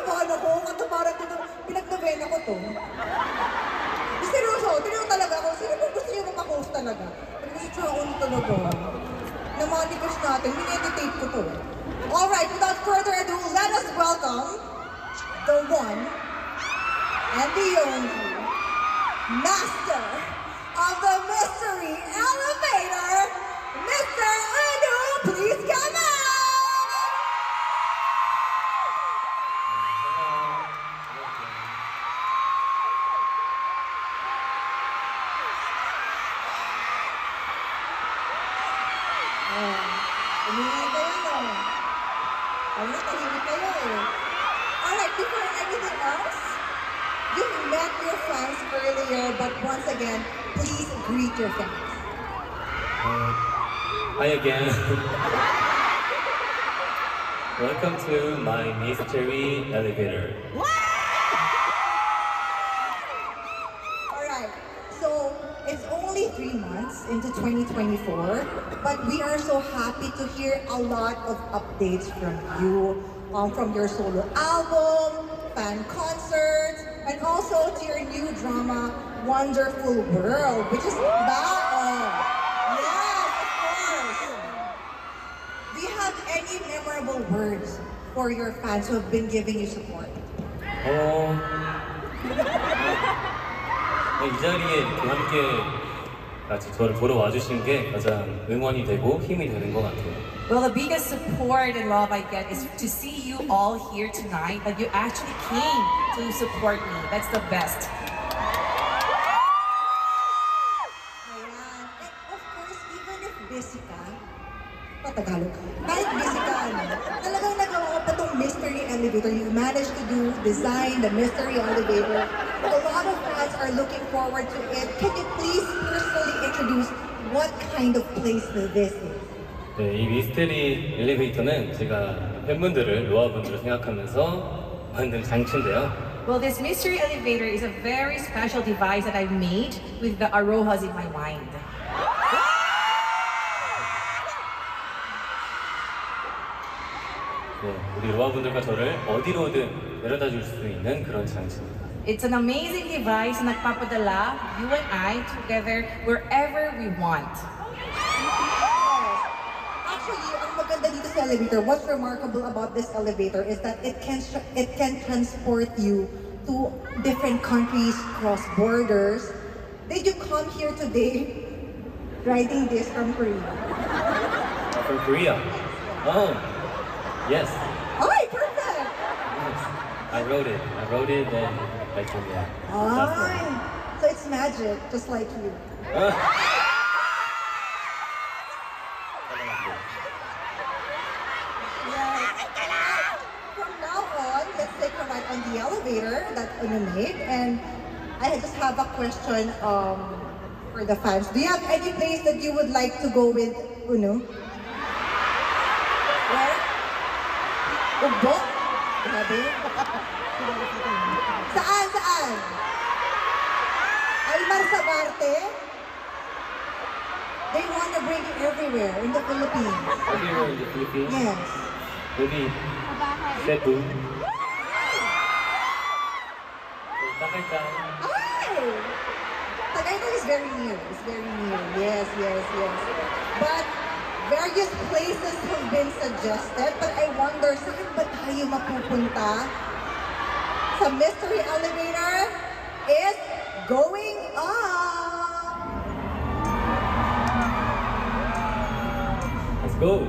kinakabahan ako. Katuparan ko ng pinag-novena ko to. Seryoso, tinanong talaga ako, sino ba gusto niyo mag-host talaga? Gusto ako talaga. Na-manifest natin, mineditate ko to. Alright, without further ado, let us welcome the one and the only master of the mystery elevator, Mr. Uno. Please come out! Umingay kayo, no? Ano, tahimik kayo eh. Alright, before anything else, you've met your fans earlier, but once again, please greet your fans. Hi again. Welcome to my mystery elevator. Alright, so it's only 3 months into 2024, but we are so happy to hear a lot of updates from you, from your solo album, fan concerts, and also to your new drama, Wonderful World, which is Baon. Yes, of course. Do you have any memorable words for your fans who have been giving you support? 이 자리에 이렇게 함께 같이 저를 보러 와주신 게 가장 응원이 되고 힘이 되는 것 같아요. Well, the biggest support and love I get is to see you all here tonight, that you actually came to support me. That's the best. Ayan. And of course, even if busy ka, Tagalog, kahit busy ka, talagang nagawa ko pa tong mystery elevator. You managed to design the mystery elevator. A lot of fans are looking forward to it. Can you please personally introduce what kind of place this is? 네, 이 미스테리 엘리베이터는 제가 팬분들을, 로아분들을 생각하면서 만든 장치인데요. Well, this mystery elevator is a very special device that I made with the Arohas in my mind. 네, 우리 로아분들과 저를 어디로든 데려다 줄 수 있는 그런 장치입니다. It's an amazing device na nagpapadala you and I together wherever we want. Actually, ang maganda dito sa elevator, what's remarkable about this elevator is that it can transport you to different countries, cross borders. Did you come here today riding this from Korea? From Korea? Oh, yes. Ay, perfect! Yes. I wrote it and I told you. Ay, so it's magic, just like you. From now on, let's take a ride on the elevator that Uno made. And I just have a question for the fans. Do you have any place that you would like to go with Uno? Where? Ugbo? Grabe. Saan? Almar Sabarte? They want to bring you everywhere in the Philippines. Everywhere in the Philippines? Yes. Maybe Cebu. Tagaytay. Ay! Tagaytay is very near. It's very near. Yes. But various places have been suggested. But I wonder, saan ba tayo mapupunta? Sa mystery elevator is going up! Let's go.